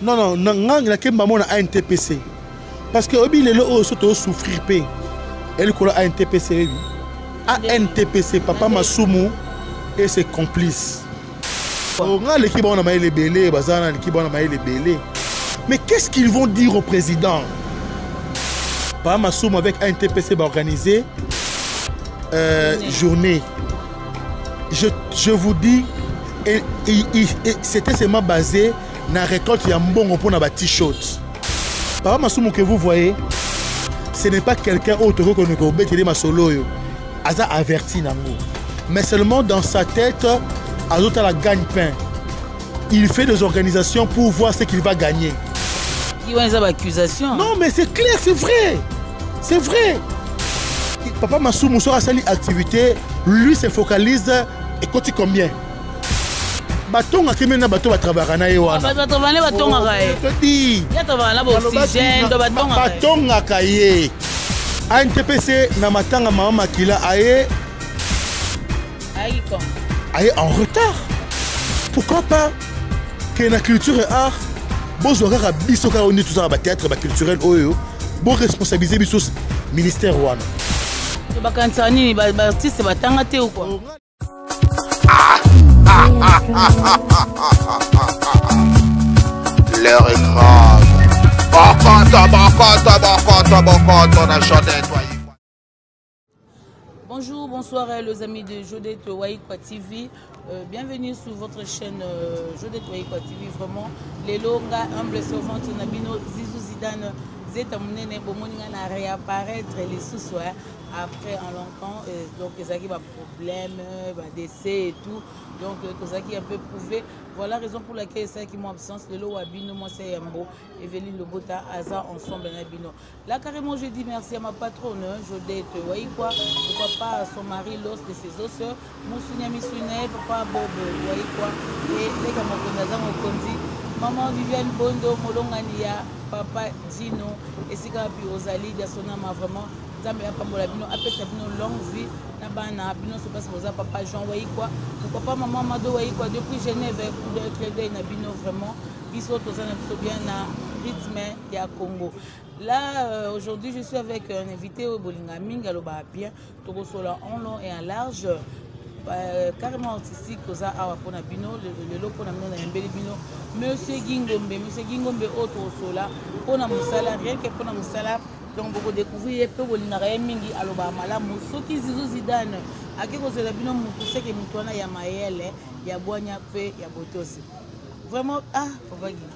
Non, non, il y a que maman a un TPC. Parce que obi les lots surtout souffrir paix. Elle colle à un TPC. Un TPC, papa Masumu et ses complices. On a l'équipe on a maillé les belés, bazana l'équipe on a maillé les belés. Mais qu'est-ce qu'ils vont dire au président? Papa Masumu avec un TPC va organiser journée. Je vous dis, c'était seulement basé dans la récolte de mbongo pour la t-shirt. Papa Masumu que vous voyez, ce n'est pas quelqu'un autre que nous bétélé ma solo. Aza averti nango. Mais seulement dans sa tête, Azota la gagne-pain. Il fait des organisations pour voir ce qu'il va gagner. Il y a des accusations. Non, mais c'est clair, c'est vrai. C'est vrai. Papa Masumu sera sa activité, lui se focalise et continue combien. Baton a kimena bato va travailler na yewana. Va travailler baton a kaye. Je te dis. Il y a travailler là oxygène do baton a kaye. Baton a kaye. A NTPC na matanga mama Makila aye. Aye en retard. Pourquoi pas que la culture et art bozo kaka biso ka oni tout ça ba théâtre ba culturel oyo. Bon responsabiliser biso ministère wana. To bakantsa nini ba artiste batanga te ou quoi? Leur écran. Bonjour, bonsoir les amis de Jodette Waikwa TV. Bienvenue sur votre chaîne Jodette Waikwa TV. Vraiment, les longas, humbles servantes, Nabino, Zizou Zidane, Zeta Mounene, Bomoninga n'a réapparaître les sous-soirs après un long temps. Donc, les qui va problème, décès et tout. Donc, tout qui est un peu prouvé. Voilà la raison pour laquelle c'est qui m'ont absence. Le lot Wabino, moi c'est Yambo, Evelyne Lobota, Aza, ensemble Nabino. Là, carrément, je dis merci à ma patronne, Jodette Waikwa, pourquoi pas à son mari, l'os de ses os, Moussounia Missoune, papa Bob Waikwa, et les Kamokonaza Mokondi, maman Viviane Bondo, Molongania, papa Dino, et Sikapi Ozali, Diasonama, vraiment. Zambe ya pambola bino apesa bino longue vie na bana bino se passe posa papa Jean Waikwa papa maman Mado Waikwa depuis Genève pour de clé na bino vraiment biso tozana biso bien na rythme ya Congo. Là aujourd'hui je suis avec un invité au Bolinga Minga loba bien tokosola en long et en large carrément artistique koza awa pona bino le lot pona bino na mbeli bino monsieur Gingombe autre sola pona musala rien que pona musala. Donc, vous découvrez que vous n'avez mingi aloba malamu soki Zizou Zidane aki kozela bino mutu seke mutwana ya mayele ya boanya pe ya botosi vraiment papa gi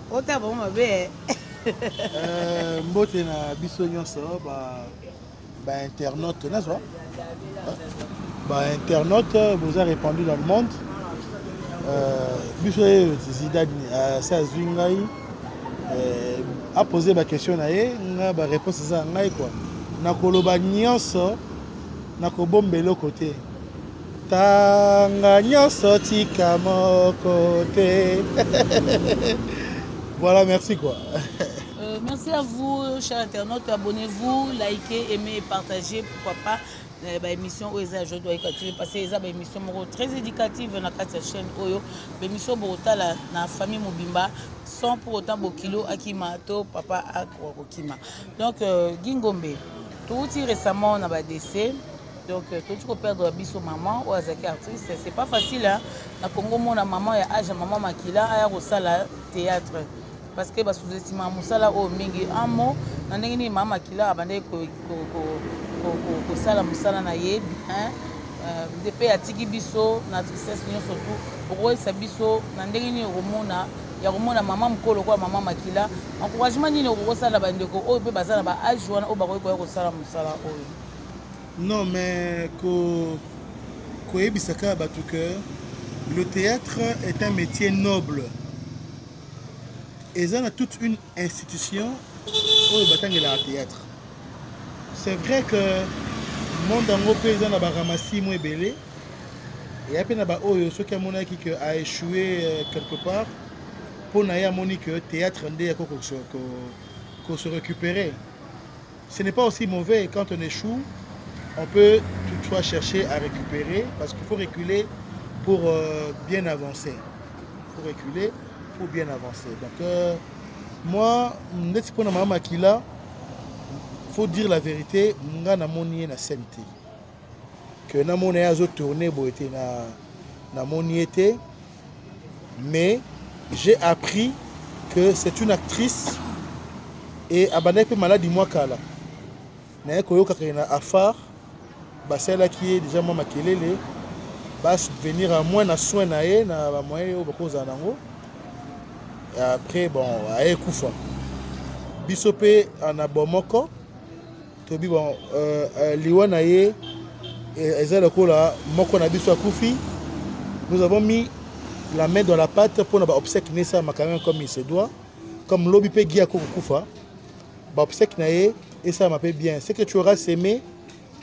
ota ba mabe mbote na biso nyonso ba internaute na zo ba internaute vous a répandu dans le monde biso Zidane ça zwingai a posé ma question na ye nga ba réponse ça ngai quoi na koloba nyonso na kobombelo côté tanga nyonso tika moko te. Voilà, merci quoi. Merci à vous chers internautes, abonnez-vous, likez, aimez et partagez, pourquoi pas l'émission Oeza Jodette Waikwa TV parce que c'est une émission très éducative dans la chaîne Oyo, l'émission Borota la famille Mobimba sans pour autant Bokilo Akimato papa Akima. Donc Gingombe tout récemment on a décès. Donc tout tu peux perdre biso maman ou azaki artiste, c'est pas facile hein. Na Congo mon maman ya âge maman Makila aya kosala théâtre parce que ba sous-estima musala o mingi amo na ndenge ni maman Makila abande ko sala musala na ye hein depuis atiki biso na tristesse nyo surtout pour ça biso na ndenge ni romona ya romona maman mkolo kwa maman Makila encouragement ni ko sala bandeko o pe bazala ba âge wana o ba ko sala musala o. Non mais le théâtre est un métier noble et ça a toute une institution où le théâtre. C'est vrai que le monde en Europe a ramassé moins belé et après ceux qui a échoué quelque part pour n'avoir que théâtre se récupérer. Ce n'est pas aussi mauvais quand on échoue. On peut toutefois chercher à récupérer parce qu'il faut reculer pour bien avancer. Il faut reculer pour bien avancer. Donc, moi, pour Maman Makila, il faut dire la vérité, je suis na santé. Que na mon azo tourné na mon été, mais j'ai appris que c'est une actrice et abandonné peu malade moi kala. Na koyo kakena afar, ba celle qui est déjà moi makelele, ba subvenir à moins na soin na ye na ba moyen au bakoza nango. Après bon, aye kufa. Bisope ana bomoko. Tobi bon liwa na ye nous avons mis la main dans la pâte pour nous obsèque Nessa Macaron comme il se doit. Comme l'obi pe guia koufa, obsèque nae et ça m'appelle bien. Ce que tu auras sémé,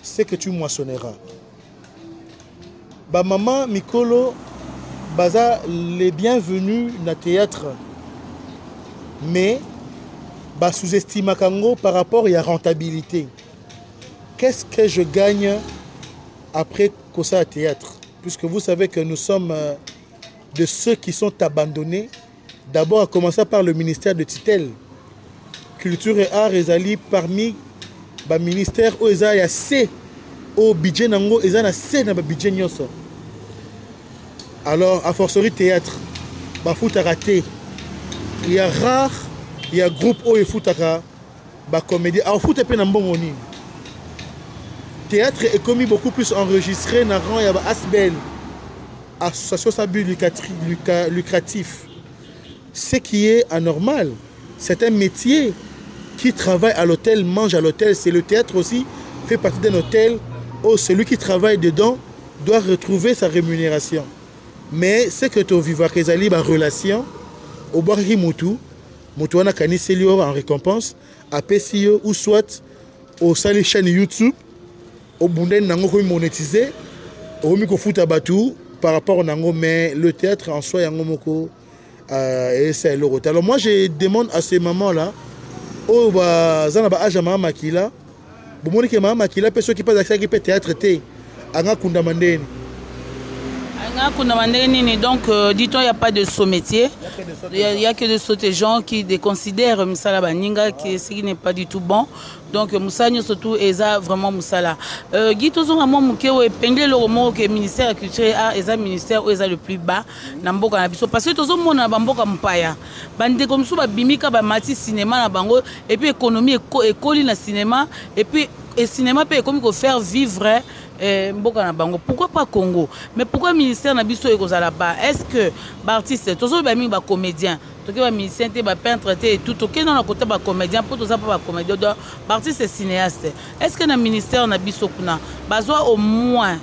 c'est que tu moissonneras. Ba maman Mikolo baza les bienvenus na théâtre. Mais ba sous-estime Kango par rapport à la rentabilité. Qu'est-ce que je gagne après Kosa Théâtre? Puisque vous savez que nous sommes de ceux qui sont abandonnés, d'abord à commencer par le ministère de Titel. Culture et art ezali parmi les ministères où il y a C au budget nango, il y a C dans le budget nyoso. Alors, à forcerie théâtre, bah foot à rater. Il y a rare, il y a groupe où il foot à bah comédie. Alors foot est peu n'importe moni. Théâtre est commis beaucoup plus enregistré dans rang, il y a Asbel, association à but lucratif. Ce qui est anormal, c'est un métier qui travaille à l'hôtel, mange à l'hôtel. C'est le théâtre aussi, fait partie d'un hôtel où celui qui travaille dedans doit retrouver sa rémunération. Mais c'est que tu vivre avec la relation, au Barri Moutou, Moutouana Kaniselio en récompense, à PCO ou soit au salle chaîne YouTube. Au Bounden nango monétisé au miko futa batu par rapport au nango, mais le théâtre en soi yango moko et c'est le rôle. Alors moi je demande à ces mamans là au zana ba aja Maman Makila bo moni ke Maman Makila personne qui pas accès qui peut théâtre té anga kunda mandeni donc dit-on il n'y a pas de sous-métier, il n'y a que de sauter gens qui déconsidèrent Moussala Baninga, ce qui n'est pas du tout bon. Donc Moussala surtout Eza vraiment Moussala. Guy Tozon a mon mouké épinglé le roman que le ministère de la Culture et Art est le ministère où est le plus bas dans Mboka Nabiso. Parce que Tozon mon Mboka Mpaya. Bande comme ça bimika ba mati cinéma na bango et puis économie école na cinéma et puis le cinéma peut comme faire vivre Mboka na bango. Pourquoi pas Congo? Mais pourquoi le ministère Nabiso est là-bas? Est-ce que l'artiste, Tozon ba mingi ba comédien, toke ba musicien te ba peintre te et tout, toke dans le côté ba comédien pour tout ça pas ba comédien. Donc l'artiste est cinéaste. Est-ce que dans le ministère Nabiso kuna bazwa au moins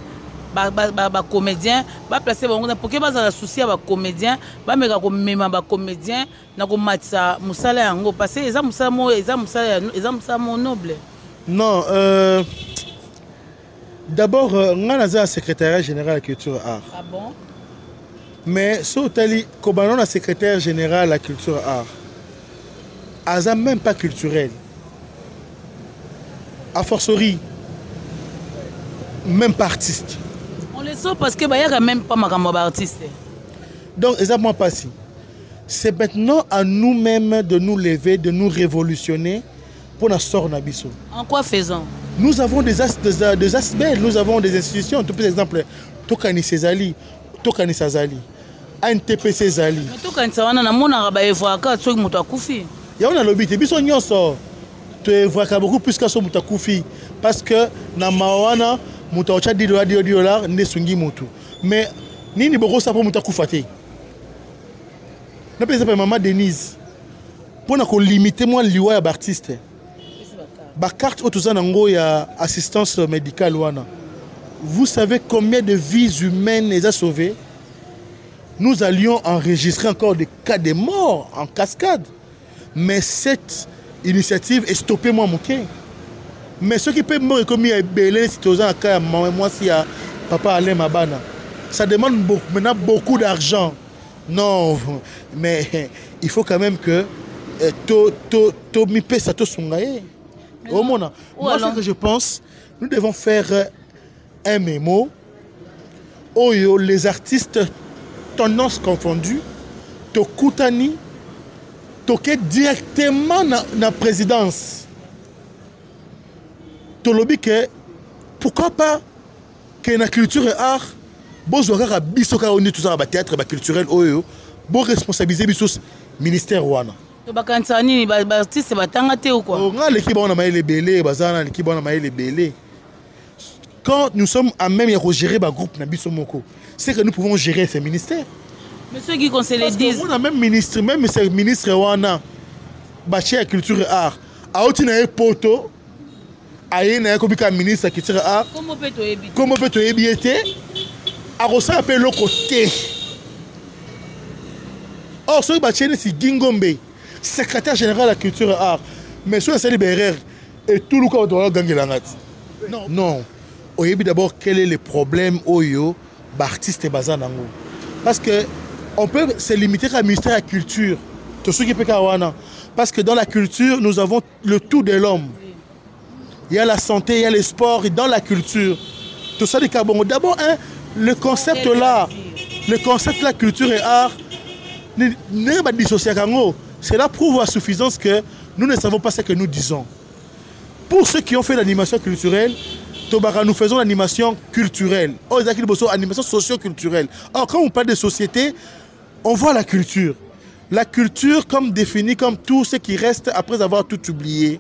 ba comédien ba placer bango pour que bazala souci ba comédien ba meka ko mema ba comédien na ko matisa musala yango parce que eza musala mo noble. Non, d'abord, on a un secrétaire général de la culture et art. Ah bon? Mais si on a un secrétaire général de la culture et art, il n'est même pas culturel. A fortiori, même pas artiste. On le sait parce qu'il n'y a même pas d'artiste. Donc, exactement pas si. C'est maintenant à nous-mêmes de nous lever, de nous révolutionner pour nous sortir de Nabiso. En quoi faisant? Nous avons des aspects, nous avons des institutions. Tout par exemple, Tokani Césali, Tokani Sazali, ANTPC Zali. Mais Tokani Sawana, na mona rabaye voaka, tu es moutakufi. Il y a un lobby, tu es bien sûr. Tu es beaucoup plus que ce moutakufi. Parce que na mawana, moutaocha $10, ne sungi mutu. Mais ni ni boko ça pour moutakufate. Na par exemple maman Denise, pour nous limiter moi liwa ya artiste. Ba carte autozanango ya assistance médicale wana. Vous savez combien de vies humaines les a sauvées? Nous allions enregistrer encore des cas de mort en cascade. Mais cette initiative est stoppée moi mon cœur. Mais ce qui peut me comme il y a belé si tozan cas moi si à papa Alain Mabana. Ça demande maintenant beaucoup d'argent. Non, mais il faut quand même que to mi pe ça to sungaye. Moi, ce que je pense, nous devons faire un mémo où les artistes, tendances confondues, tokutani toke directement na présidence tolobi que pourquoi pas que na culture et art bozwa kaka biso kaka oni tozala bathéâtre baculturel oyo boresponsabilise biso ministère wana bakanisa nini baartiste batanga te ou quoi nga leki baona mayele ebele bazala na leki baona mayele ebele quand nous sommes à même ya kogérer bagroupe na biso moko c'est que nous pouvons gérer ces ministères. Mais ceux qui conseillent les disent on a même ministre wana baché à culture et art aoti na ye poto aye na ye kobika ministre culture et art comment peut-on éviter à ressentir un peu le côté. Or, ce que c'est Gingombe, secrétaire général de la culture et art, mais ce c'est Libérer et tout le monde doit gagner la rate. Non. On y d'abord quel est le problème oyo d'artistes et bazanango. Parce que on peut se limiter à la ministère de la culture, tout ce qui peut kawana. Parce que dans la culture, nous avons le tout de l'homme. Il y a la santé, il y a le sport, et dans la culture. Tout ça des carbone. D'abord, le concept là, culture et art, cela prouve à suffisance que nous ne savons pas ce que nous disons. Pour ceux qui ont fait l'animation culturelle, nous faisons l'animation culturelle. Oh, animation socio-culturelle. Or, quand on parle de société, on voit la culture. La culture comme définie comme tout ce qui reste après avoir tout oublié.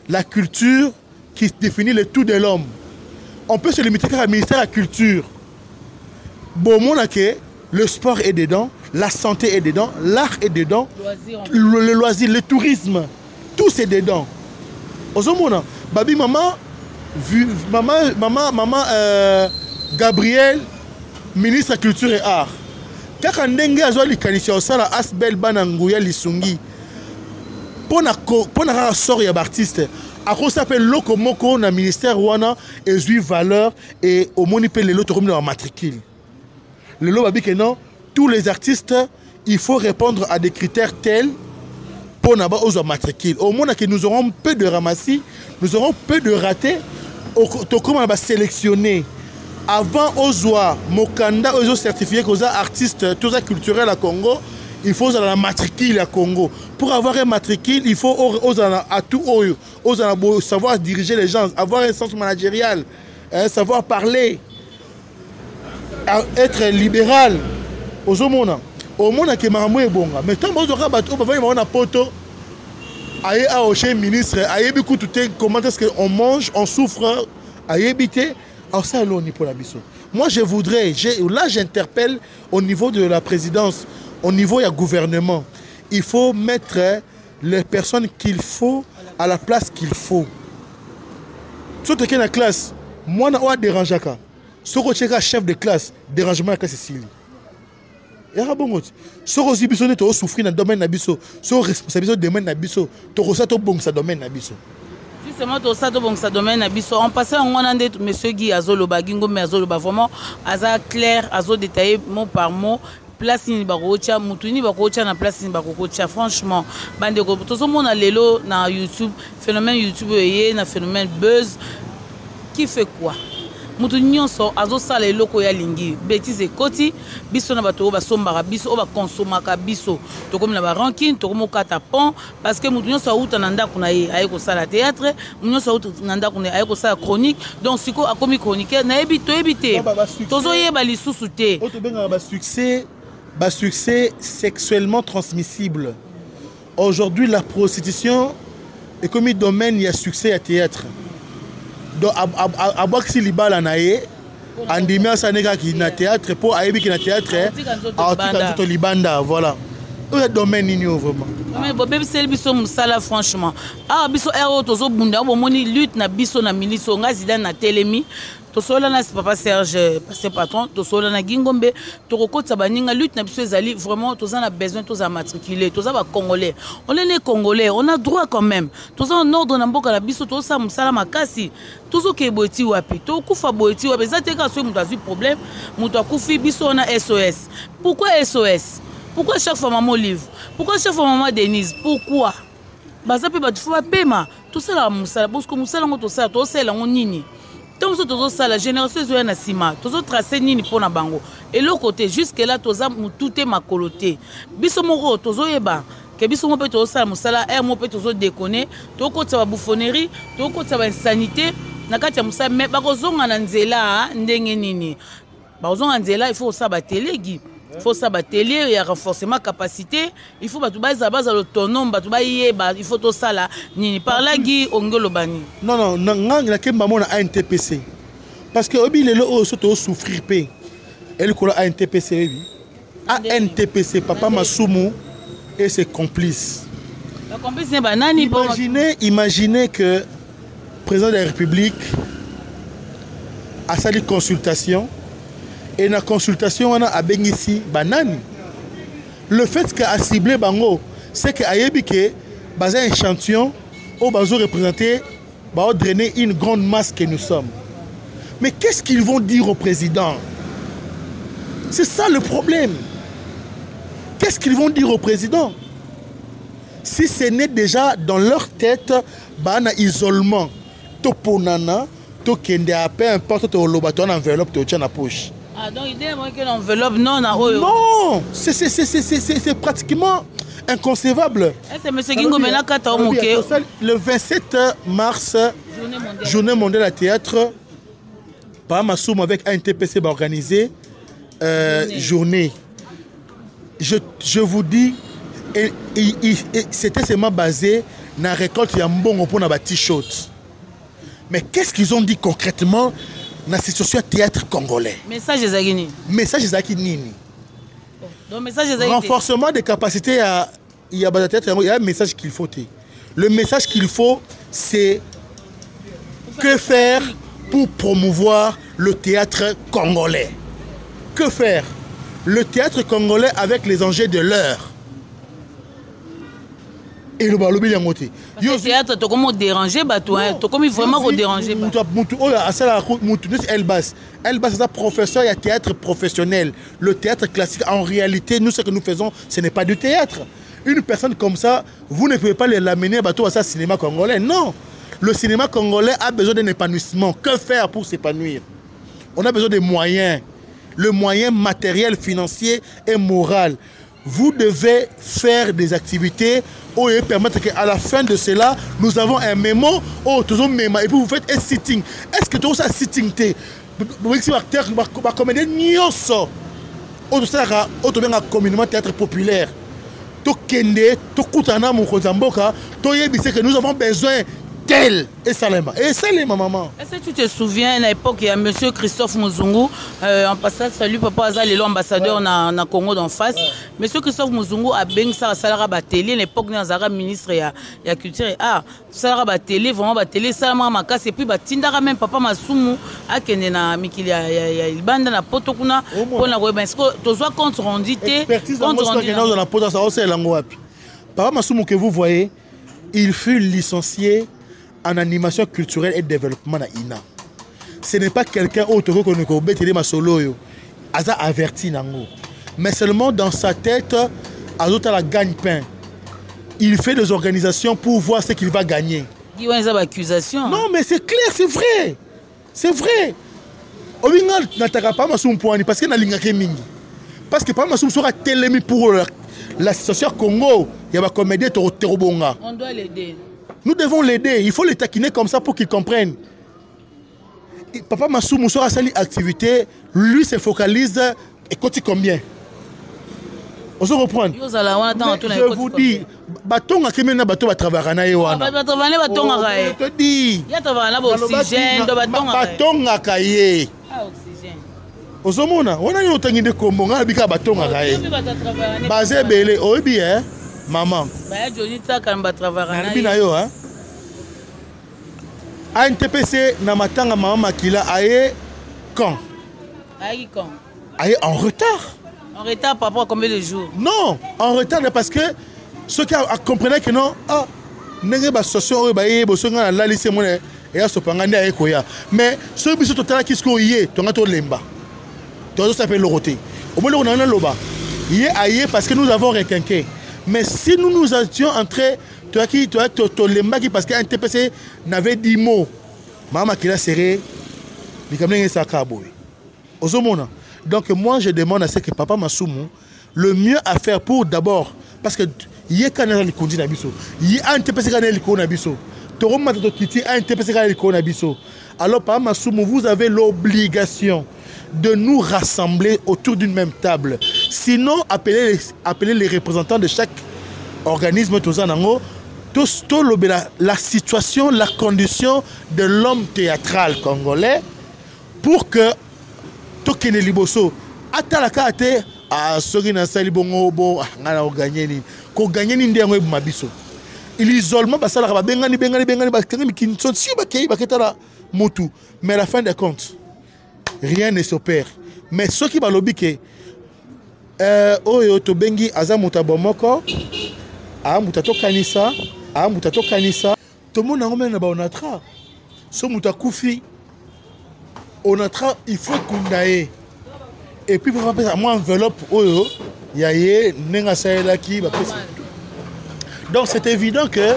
La culture qui définit le tout de l'homme. On peut se limiter à la ministère de la culture. Bon, le sport est dedans, la santé est dedans, l'art est dedans, le loisir, le tourisme, tout c'est dedans. Ozomona, babi maman Gabriel, ministre de la culture et art. Kaka ndenge azwa likanisi osala asbel bana nguya lisungi. Pona sort ya artiste. Ako s'appelle loko moko na ministère wana ezui valeur et au moni pe lelo to comme na matricule. Le lot babi que non, tous les artistes, il faut répondre à des critères tels pour n'avoir aux matricules. Au moins que nous aurons peu de ramassis, nous aurons peu de ratés. Comment on va sélectionner avant aux Mokanda aux certifiés aux artistes, tous les culturels à Congo, il faut la matricule à Congo. Pour avoir un matricule, il faut à tout savoir diriger les gens, avoir un sens managérial, savoir parler. Être libéral aux hommes au monde qui m'a bon mais tant que vous avez un poto aïe à ministre aïe beaucoup tout comment est-ce qu'on mange on souffre aïe habiter alors ça l'on pour la biso. Moi je voudrais là j'interpelle au niveau de la présidence au niveau du gouvernement il faut mettre les personnes qu'il faut à la place qu'il faut surtout que la classe moi na dérange ka ce que chef de classe dérangement à Cécile. Il y a bon ce que biso ne to souffrir dans domaine na biso, ce responsabilité domaine na biso, to ko sa to bon sa domaine na biso. Justement to sa to bon sa domaine na biso. On passait en onande monsieur Guy Azolo Bagingo mais Azolo ba vraiment aza clair azo détaillé mot par mot. Place ni bakocha mutuni bakocha na place ni bakocha franchement bande ko to so mona lelo na YouTube phénomène YouTube yé na phénomène buzz qui fait quoi? Mutu nyonso azosala eloko ya lingi bêtise koti biso na bato ba sombaka biso ba consomaka biso to comme na ba ranking to comme kata pont parce que mutu nyonso auta na ndako na ye aye ko sala théâtre mutu nyonso auta na ndako na aye ko sala chronique donc siko akomi chroniqueur na ebito ebité tozo yeba lisusu te auto benga ba succès sexuellement transmissible. Aujourd'hui la prostitution est comme domaine il y a succès à théâtre. Donc à boxer les balles en aïe andimia saneka qui na théâtre pour aïbi qui na théâtre à tout libanda voilà le domaine nino vraiment mais bobé c'est biso musala franchement ah biso ero tozo bunda bomoni lutte na biso na miliso ngazida na telemi to sola na papa Serge passé patron to sola na Gingombe to kokota baninga lutte na biso ezali vraiment toza na besoin toza matriculer toza ba congolais on est né congolais on a droit quand même toza en ordre na mboka na biso to sa musala makasi tozo ke boiti wapi to kufa boiti wapi zate ka so mutu azu problème mutu akufi biso na SOS pourquoi SOS pourquoi chaque fois maman Olive pourquoi chaque fois maman Denise pourquoi baza pe batu fa pema to sala musala parce que musala ngo to sala to sala ngo nini Tant que tu as la génération de la Sima, tu as tracé ni pour na bango. Et l'autre côté, jusque-là, tu as tout est ma coloté. Bisomoro, tu as yeba. Que bisomo peut tu as musala, mo peut tu déconner. Tu as bouffonnerie, tu as insanité. Nakati musa, mais bakozonga na nzela, ndenge nini. Bazonga nzela, il faut ça batele gi. Il faut ça batelier, il y a renforcement capacité, il faut battre base à base autonome, battre il faut tout ça là. Ni par là qui ongolo bani. Non, la kemba mona ANTPC. Parce que obi lelo o soto souffrir pe. Elle kola ANTPC oui. ANTPC papa Masumu et ses complices. La complice n'est pas nani. Imaginez que le président de la République a sali consultation. Et la consultation, on a ici banani. Le fait qu'a ciblé Bango, c'est qu'à Yébike, basé un échantillon, au bazo représenté, va drainer une grande masse que nous sommes. Mais qu'est-ce qu'ils vont dire au président? C'est ça le problème. Qu'est-ce qu'ils vont dire au président? Si ce n'est déjà dans leur tête, bana isolement, toponana, tokende à peu importe ton lobaton enveloppe, tu tiens la poche. Ah, donc il dit que l'enveloppe non, non, c'est pratiquement inconcevable. Le 27 mars, journée mondiale à théâtre, par Massoum avec ANTPC va organiser journée. Je vous dis, c'était seulement basé dans la récolte de Yambongo pour la t-shirt. Mais qu'est-ce qu'ils ont dit concrètement dans la situation théâtre congolais? Message des Aguini. Message des Aguini. Renforcement des capacités, il y a un message qu'il faut. Le message qu'il faut, c'est que faire pour promouvoir le théâtre congolais. Que faire? Le théâtre congolais avec les enjeux de l'heure. Et le balobi ya moté. Yo théâtre to comment déranger batouin, to comme vraiment redéranger ba. Mutu oh là ça mutu Elbas. Elbas c'est un professeur il y a théâtre professionnel. Le théâtre classique en réalité nous ce que nous faisons ce n'est pas du théâtre. Une personne comme ça, vous ne pouvez pas l'amener bateau à ça cinéma congolais. Non. Le cinéma congolais a besoin d'un épanouissement. Que faire pour s'épanouir? On a besoin de moyens. Le moyen matériel, financier et moral. Vous devez faire des activités et permettre qu'à la fin de cela, nous avons un mémo, et puis vous faites un sitting. Est-ce que tu as un sitting? Vous avez un acteur, un comédien, vous avez un communément théâtre populaire. Nous avons besoin tel et Salema. Et Salema, maman. Est-ce que tu te souviens, à l'époque, il y a M. Christophe Muzungu, en passant, salut papa Azali, l'ambassadeur na Congo d'en face. M. Christophe Muzungu a bien ça, Salara Bateli, à l'époque, nous avons ministre de la culture. Ah, Salara Bateli, vraiment Bateli, Salama Makas, et puis Batindara même papa Masumu, à Kenena, Mikili, il bande na Potokuna, pour la web. Est-ce que tu as compte rendu? Expertise dans la Potokuna, ça aussi est l'angoapi. Papa Masumu que vous voyez, il fut licencié en animation culturelle et développement à INA. Ce n'est pas quelqu'un autre que nous connaissons solo, Aza averti nango. Mais seulement dans sa tête, Azota la gagne-pain. Il fait des organisations pour voir ce qu'il va gagner. Il y a des accusations. Non, mais c'est clair, c'est vrai. C'est vrai. Olinga n'attara pas Massoum Pouani parce qu'il n'a pas mingi. Parce que pas Massoum sera télémi pour la situation Congo. Il y a des comédiens Terobonga. On doit l'aider. Nous devons l'aider, il faut les taquiner comme ça pour qu'ils comprennent. Et papa Massou Moussou a sali activité, lui se focalise et continue combien? On se reprend. Je vous dis, baton a kemena bateau va travailler na yewana. Baton a je te dis. Il y a travailler l'oxygène, baton a caillé. Ah, oxygène. Ozomona, on a eu autant de combo, on a bika baton a caillé. Basé belé, obi hein. Maman. ANTPC na matanga maman Makila aye quand? Aye en retard. En retard par rapport à combien de jours? Non, en retard parce que ceux qui comprenaient que non, ah, n'engagez pas social baye bosonga la lycée mon et ya sopangandi aye koya. Mais ceux qui sont total qui sont yé, tonga to lemba. Tout ça s'appelle loroté. Au moins on a un loba. Yé aye parce que nous avons requinqué. Mais si nous étions entrés, toi qui parce qu'un TPC n'avait 10 mots, Maman Kila serait Donc moi je demande à ce que Papa Masumu, le mieux à faire pour d'abord, parce que il y a un TPC alors Papa Masumu, vous avez l'obligation de nous rassembler autour d'une même table. Sinon, appelez les représentants de chaque organisme, la situation, la condition de l'homme théâtral congolais pour que Tokene Liboso atalakate a Sogina Salibongo bo ngana oganyeni ko ganyeni ndiango mabiso. L'isolement basala ba bengani bakanga kinson si baketala mutu, mais à la fin des comptes rien ne s'opère. Mais ce qui va lobby que oyo to bengi azamuta bomoko a mutato kanisa tout le monde a même onatra so mutakufi onatra il faut kundae et puis pour faire moi enveloppe oyo yaye nenga saelaki ba pesa. Donc c'est évident que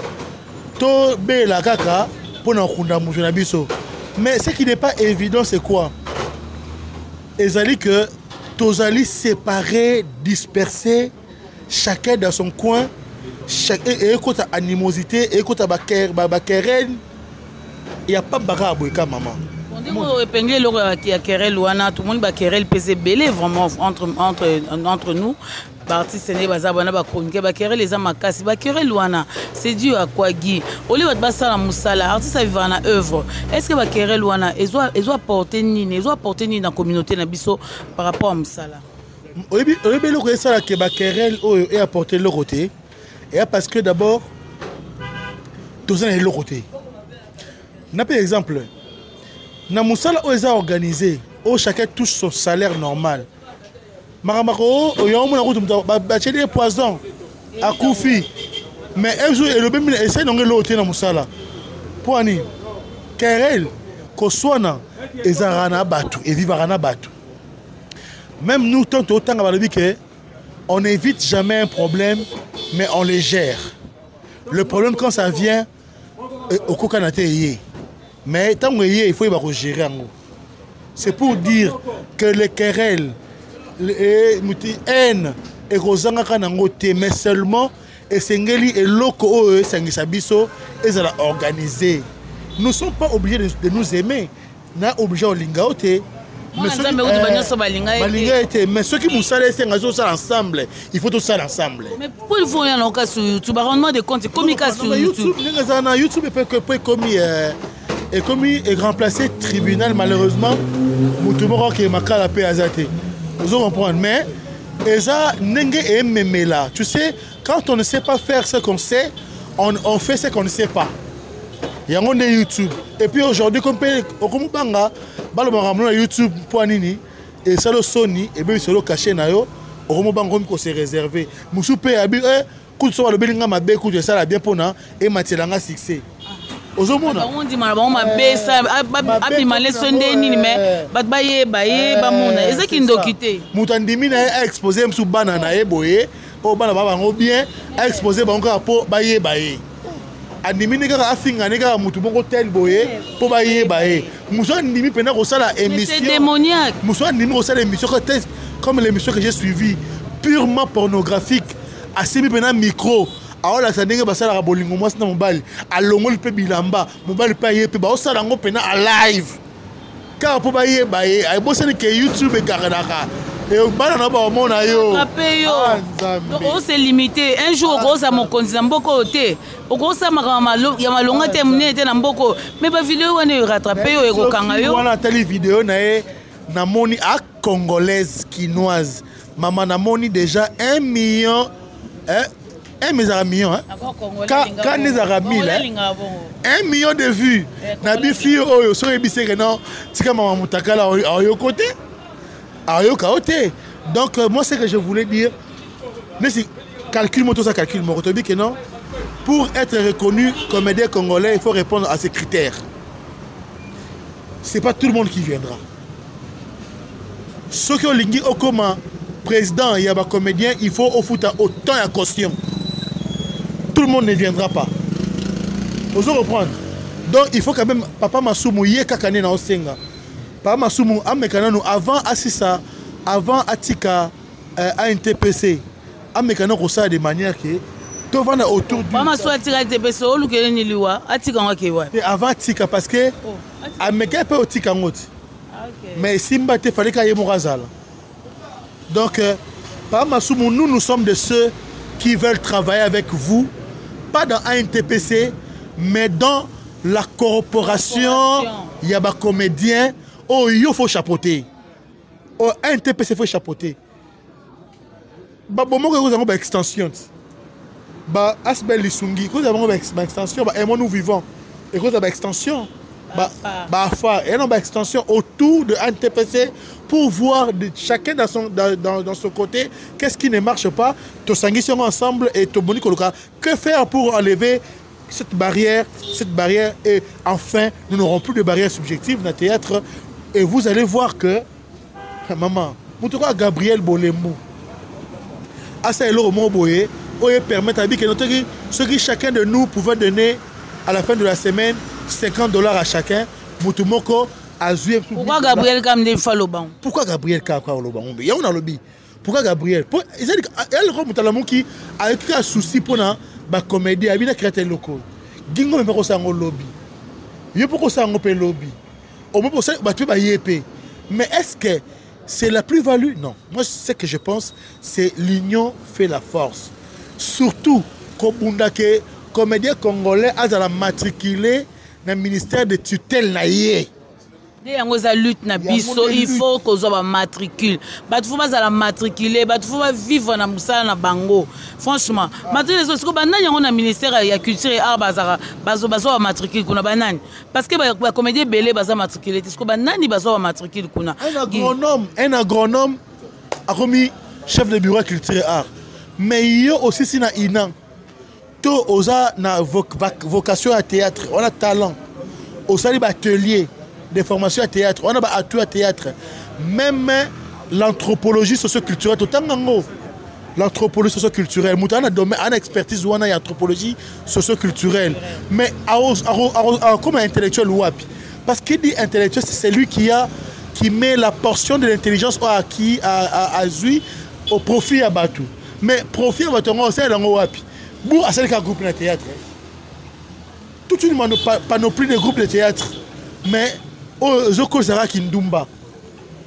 to be la kaka pour na kunda mujuna biso. Mais ce qui n'est pas évident c'est quoi? Ezali que tozali séparés, dispersés, chacun dans son coin. Et écoute à animosité, écoute à Bakeren, il n'y a pas de barrage à maman. On dit que épingler le Kerel Louana, tout le monde va Kerel PC belé vraiment entre nous. Parti Séné Bazabana Bakonke, Bakere les Amakasi, Bakere Louana, c'est dû à quoi Guy? Au lieu de Bassala Moussala, artiste à vivre en œuvre. Est-ce que Bakere Louana, ils doivent porter ni dans la communauté Nabiso par rapport à Moussala? Oui, le ça que Bakere est apporté le côté. Et parce que d'abord, tout ça est le côté. N'a pas exemple. Na Moussala est organisé, où chacun touche son salaire normal. Maramako, il y a un peu de poison à Koufi. Mais le même essaie de l'autre dans Moussala. Pour Annie, Kerel, Koswana, et Zarana Batu, et Vivarana Batu. Même nous, tant autant on n'évite jamais un problème, mais on les gère. Le problème, quand ça vient, au Kokanate, mais tant qu'il faut y gérer. C'est pour dire que les querelles, les haines, et Rosanga Kanangote, mais seulement, et Sengeli et Loko, Sangisabiso, et ça l'a organisé. Nous ne sommes pas obligés de nous aimer. Nous sommes obligés de lingaote. Mais ceux qui nous salent, c'est ensemble. Il faut tout ça ensemble. Mais pourquoi il faut rien en cas sur YouTube? Rendement de compte, communication sur YouTube. YouTube peut commis et remplacer tribunal malheureusement. Moutoumoro qui est makala pe azate. Vous comprenez? Mais eza nenge et memela. Tu sais, quand on ne sait pas faire ce qu'on sait, on fait ce qu'on ne sait pas. Il y a un YouTube. Et puis aujourd'hui, comme Banga, YouTube pour Nini, et ça le Sony, et bien c'est le caché na yo, au Banga comme c'est réservé. Moussoupe a bien, coup soit le Belinga ma bé, coup de ça la bien pour na et Matilanga succès. On dit malheureusement ma bé ça, abi malé Sunday Nini mais baye bamona, et ça qui nous quitté. Moutandimi na exposé sous banana et boye, au banana bango bien, exposé bango pour baye. Andimi nega afinga nega mutu bongo tel boye po baye muso andimi pena ko sala émission c'est démoniaque muso andimi ko sala émission comme l'émission que j'ai suivie purement pornographique asimi pena micro aola sandenge basala ka bolingo mwasi na mobali alongoli pe bilamba mobali pa ye pe ba osala ngo pena a live ka po baye ay bosani ke YouTube e karanaka. Et on s'est limité. Un jour, on s'est limité. On s'est limité. Mais la vidéo, on est rattrapé. On a télé vidéo, na moni à congolaise, quinoise. Maman na moni déjà 1 million. 1 million. Quand les Arabes 1 million de vues. Nabi fi oyo so ebise que non. Tika maman mutakala au côté. Donc moi ce que je voulais dire, calcul que non, pour être reconnu comme comédien congolais, il faut répondre à ces critères. C'est pas tout le monde qui viendra. Ceux qui ont ligné au commun, président, il y a un comédien, il faut au foot autant à caution. Tout le monde ne viendra pas. Vous reprendre. Donc il faut quand même Papa Masumu yé kakane na osenga. Papa Masumu, avant Assisa, avant Atika, ANTPC, Amekano Rosa de manière que tout va autour du. Papa Masumu Atika ANTPC, ou le ni liwa, Atika Wakewa. Avant Atika, parce que Ameka peut Atika Ngot. Mais Simba te fallait qu'il y ait Morazal. Donc, Papa Masumu, nous sommes de ceux qui veulent travailler avec vous, pas dans ANTPC, mais dans la corporation. Il y a des comédiens. Oh, il faut chapeauter. Oh, ANTPC faut chapeauter. Bah, bon, moi, vous avez une extension. Bah, Asbel Lisungi, vous avez une extension. Bah, et moi, nous vivons. Et vous avez une extension. Bah, et non, extension autour de ANTPC pour voir de chacun dans son côté qu'est-ce qui ne marche pas. Tous s'engager ensemble et tout bon. Que faire pour enlever cette barrière et enfin, nous n'aurons plus de barrières subjectives dans le théâtre. Et vous allez voir que, maman, vous trouvez Gabriel Bolemou, Asa Elo Moboye, permet à dire que chacun de nous pouvait donner à la fin de la semaine $50 à chacun. Mutumoko a joué. Pourquoi Gabriel Kamde Faloban? Pourquoi Gabriel Kamde Faloban? Il y a un lobby. Pourquoi Gabriel? Il y a un qui a un souci pour la comédie. Il y a créé un local. Gingo me pose un lobby. Il pose un lobby. Au moins pour ça, mais est-ce que c'est la plus-value? Non. Moi, ce que je pense, c'est l'union fait la force. Surtout, comme comédien congolais a la matriculé dans le ministère de tutelle naïe. Il faut qu'on soit matricule. Il faut la matriculer, il faut vivre dans le bango. Franchement, maintenant les autres, il y a un ministère de la culture et art qui matricule. Parce que les comédiens belés sont matriculés. Est-ce que les matricule? Un agronome a remis chef de bureau de culture et art. Mais il y a aussi Inan. Tout aux a vocation à théâtre, on a talent. Au sein de atelier de formation à théâtre, on a atelier à théâtre. Même l'anthropologie socio-culturelle, tout le l'anthropologie socio-culturelle, on a une expertise ou on a anthropologie socio-culturelle. Mais comme intellectuel ou parce qu'il dit intellectuel, c'est celui qui met la portion de l'intelligence acquis à Zui au profit à Batou. Mais profit à Batou, on sait dans Wapi. Pour à un groupe de théâtre. Toute une panoplie de groupes de théâtre. Mais aux écoles Zara Kindumba.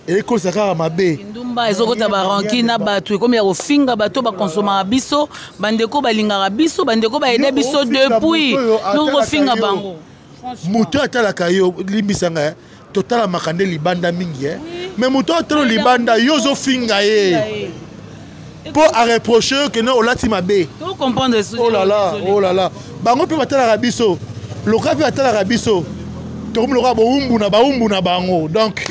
Et l'école Zara Mabé. Kindumba, les écoles Tabaranki, Nabatu. Comme il y a au finga, bateau, consommer à biso, bandeko, balinga biso, bandeko, baide biso depuis. Nous, au finga bango. Mouton à la caillou, limbisanga, total à Makande, Libanda Mingi. Mais mouton à la Libanda, yozo finga. Pour reprocher que non, on l'a timabé. Vous comprenez ça? Oh là là, oh là là. Bango peut battre la rabiso. Le cas peut battre la rabiso. Tout le monde a bango. Donc,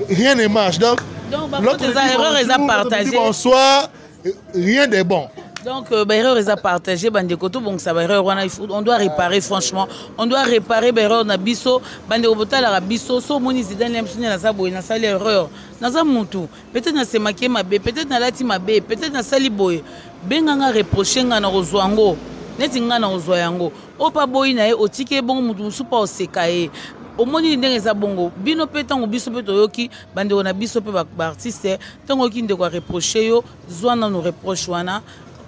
rien ne marche. Donc, l'autre erreur est à partager. Bonsoir, rien de bon. Donc, l'erreur est à partager. On doit réparer, franchement. On doit réparer l'erreur na biso. So moni zidane l'emsuni na sabo na sali erreur. Naza mutu. Peut-être na se maquiller ma bé, peut-être na lati ma bé, peut-être na sali boy. Benganga reprocher nga na rozwango. Neti nga na rozwayango. Opa boy na e otike bon mutu supa osekaye. Au moni ndenge za bongo. Bino pe tango biso pe toyoki bande ona biso pe ba artiste tango ki ndeko reprocher yo zwana no reproche wana.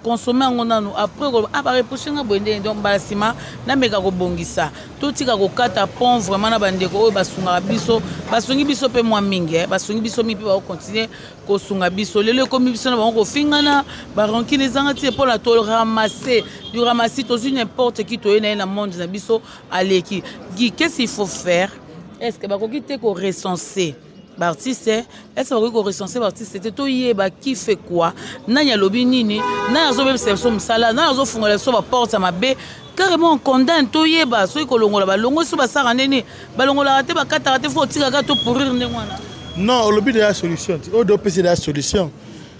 Consommer en après ba reprocher nga boende donc basima na meka ko bongisa to tika ko kata pont vraiment na bandeko o basunga biso basungi biso pe mwa mingi basungi biso mi pe ba continuer ko sunga biso lelo ko mi biso na ba ko fingana ba ranki les angati pour la to ramasser du ramasser to n'importe qui to na monde na biso aleki Guy, qu'est-ce qu'il faut faire? Est-ce que ba ko kite ko recenser L'artiste, est-ce que recenser l'artiste c'était tout yeba qui fait quoi? Nanya lobi nini, na zo même c'est son sala, na zo fungola so ba porte à ma bé. Carrément on condamne tout yeba, so ko longola ba longo so ba sara nene, ba longola raté ba kata raté faut tika ka to pourrir ndengwana. Non, le but de la solution, au dopé c'est la solution.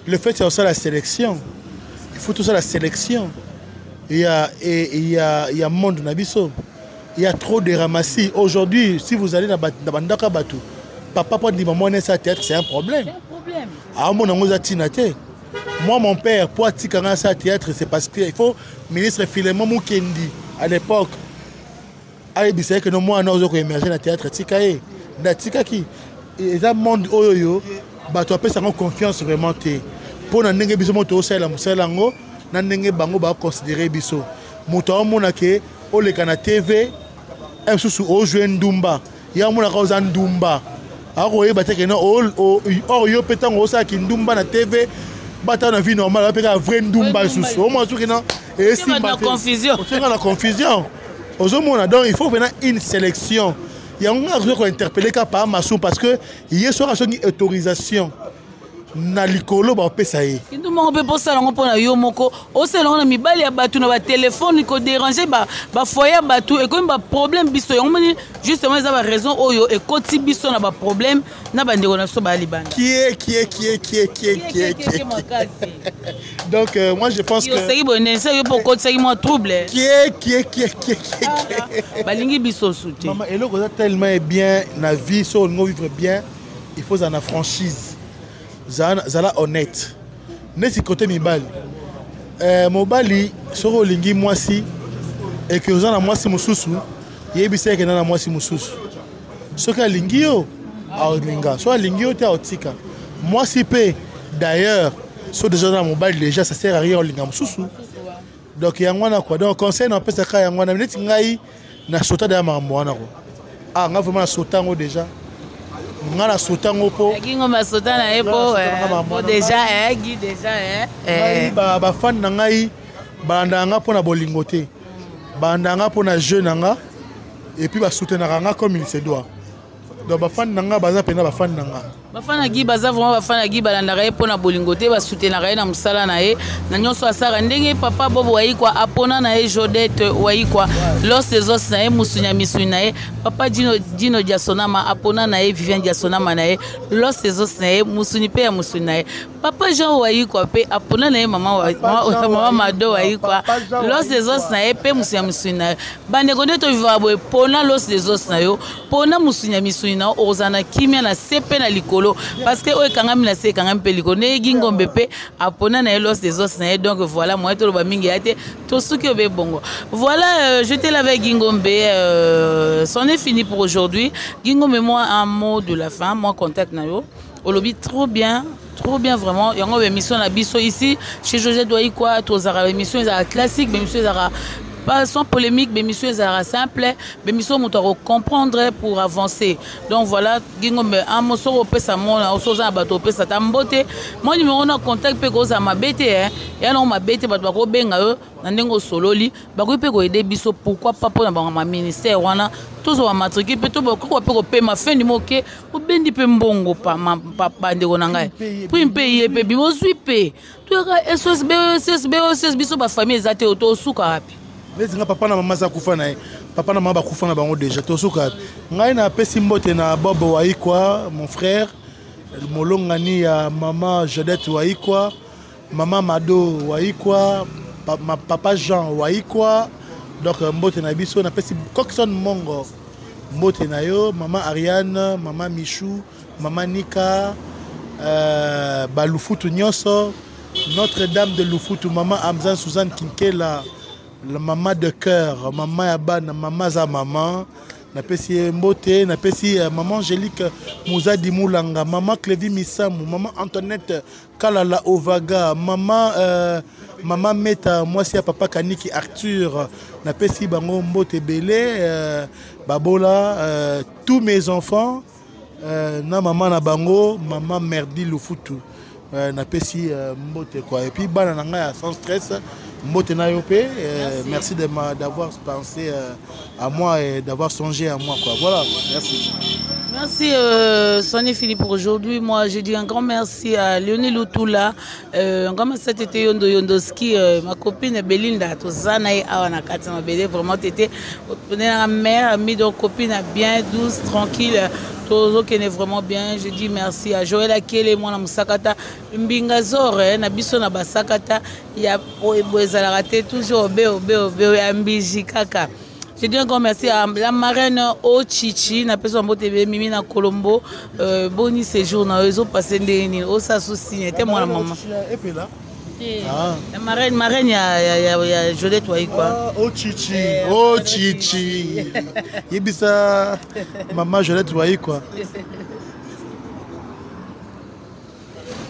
Le fait c'est ça la sélection. Il faut tout ça la sélection. Il y a monde nabiso. Il y a trop de ramassis. Aujourd'hui, si vous allez dans Bandaka Batou, papa pour dire maman ça théâtre c'est un problème. Ah moi mon père pour dire ça théâtre c'est parce qu'il faut ministre Philemon Mukendi à l'époque. Ah il disait que nous moi nous avons émergé dans théâtre tikaye. Na tikaki eza monde oyo bato apesanga confiance vraiment te mpona ndenge biso moto osalela mosala yango na ndenge bango baconsidere biso moto aomona ke oleka na tv mosusu ojue ndumba ye amonaka oza ndumba akoyeba te kena or yo mpe ntango osalaki ndumba na tv bata na vie normale bapeka vrai ndumba lisusu omona soki na esimba te osenga na confusion ozomona donc il faut vraiment une sélection yango nga kozoka interpeller ka pa Masumu parce que ye soka songi autorisation na likolo baopesa ye kindu moko mpe posala yango mpona yo moko osala yango na mibali ya bato na batelefone kodérange bafoye ya bato ekomi baproblème biso yango moni justement eza baraison oyo ekoti biso na baproblème na bandeko na biso balibanda donc moi je pense que osaki bonense yo mpo okotisaki mwa trouble balingi biso soute mama eloko eza tellement bien na vie so olingo vivre bien il faut zala na franchise zala honnête neti côté mibali mobali soko olingi mwasi eke oza na mwasi mosusu yebisa eke na mwasi mosusu soki alingi yo aolinga so alingi yo te aotika mwasi mpe d'ailleurs so déjà na mobali déjà ça sert à rien olinga mosusu donc yango wana quoi donc conseil na opesaka yango wana neti ngai na sota da makambo wana ko nga vraiment na sota yango déjà nga na sota yango po kingo masota na ye po déjà gi déjà bafani na ngai balanda nga mpona bolingo te balanda nga mpona jeu na nga et puis basoutenaka nga comme il se doit donc bafani na nga baza mpena bafani na nga bafana gi baza vraiment bafana gi balandaka ye mpona bolingo te basoutenaka ye na mosala na ye na nyonso asala ndenge papa bobo wayikwa apona na ye Jodette wayikwa los ezos na ye musunya misuni na ye papa Dino Diasonama apona na ye Vivian Diasonama na ye los ezos na ye musuni mpe ya musuni na ye papa Jean wayikwa mpe apona na ye mama Mado wayikwa los ezos na ye mpe musunya misuni na ye bandeko nde tovivaka boye pona los ezos na yo pona musunya misuni na yo okozala na kimia na se mpe na likolo parce que oyo ekangami na se ekangami mpe likolo neyegi ngombe mpe apona na ye los des os na ye donc voilà moye toloba mingi ya te tosuki obe bongo voilà j'étais là avec Gingombe c'en est fini pour aujourd'hui Gingombe moi un mot de la fin moi contact na yo olobi trop bien vraiment yango émission na biso ici chez Jodette Wayikwa tozara émission ezala classique émission ezala pas sans polémique, mais monsieur Zara simple, mais monsieur Moutaro comprendre pour avancer. Donc voilà, Gingombe, un mot sur le pesa mon, au sosa bateau pesa tambote. Mon numéro de contact peut causer ma bête, et alors ma bête, bah tu benga eux, n'andengo solo li, bah tu peux aider biso pourquoi pas pour ma ministère wana. Tous on matriculer peut-être pourquoi peut payer ma fin du moqué ou ben di pe mbongo pa ma papa ndeko nangai. Puis me payer pe bi mo suipe. Tu as SOS biso ba famille ezate auto suka rapi. Les papa na maman za kufa na papa na mama kufa na bango déjà tosuka ngai na pesi mbote na Bobo Wayikwa mon frère molongani ya maman Jodette Wayikwa maman Mado Wayikwa papa Jean Wayikwa donc mbote na biso na pesi Coxon Mongo mbote na yo maman Ariane maman Michou maman Nika Balufutu nyonso Notre-Dame de Lufutu maman Amzan Suzanne Kinkela la maman de cœur, maman Yabana, maman za maman, na pesi mbote, na pesi maman Angélique Mouzadi Moulanga, maman Clévy Missamou, maman Antoinette Kalala Ovaga, maman Meta, moi c'est papa Kaniki Arthur, na pesi bango mbote belé, babola, tous mes enfants, na maman na bango, maman Merdi Lufutu, na pesi mbote quoi, et puis bana nanga sans stress. Merci d'avoir pensé à moi et d'avoir songé à moi. Quoi. Voilà, merci. Merci, c'en est fini pour aujourd'hui. Moi, je dis un grand merci à Lionel Lutula. Un grand merci à Tété Yondoski, ma copine Belinda. Tout ça, vraiment, Tété, ma mère, amie, donc copine bien douce, tranquille. Tout qui est vraiment bien. Je dis merci à Joël Akele, moi, na Musakata, Mbingazor, na biso na Basakata, il y a raté toujours Ambiji Kaka. Je dis un grand merci à la marraine Ochichi, na personne mbote Mimi na Colombo, boni séjour na eux passé ndeni, o sa souci, était moi la maman. La marraine, il y a Jodette Wayikwa. Oh Chichi. Yebisa maman Jodette Wayikwa.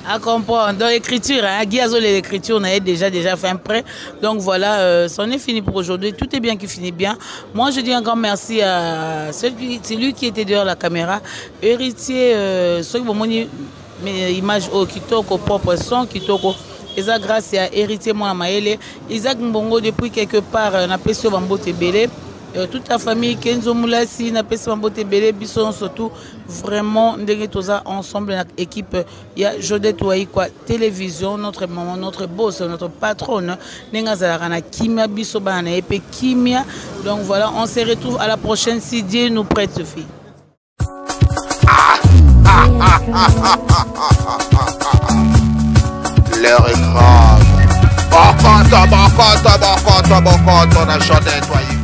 À comprendre. Donc, l'écriture, hein, Guy Azo, l'écriture, on a déjà fait un prêt. Donc, voilà, c'en est fini pour aujourd'hui. Tout est bien qui finit bien. Moi, je dis un grand merci à celui qui était dehors la caméra. Héritier, ceux qui m'ont dit, mes images au Kitoko, propre son, Kitoko. Et ça, grâce à Héritier Mwana Maele. Isaac Mbongo, depuis quelque part, on a fait Bambo Tebele. Toute la famille, Kenzo Moulassi, Napesi Mambo Tebele, Bisson, surtout, vraiment, ensemble, notre équipe, il y a Jodette Waïkwa Télévision, notre maman, notre boss, notre patronne, Nengazarana Kimia, Bissobana et Kimia. Donc voilà, on se retrouve à la prochaine si Dieu nous prête ce fille. L'heure est grave. Bon, on a Jodette Waïkwa.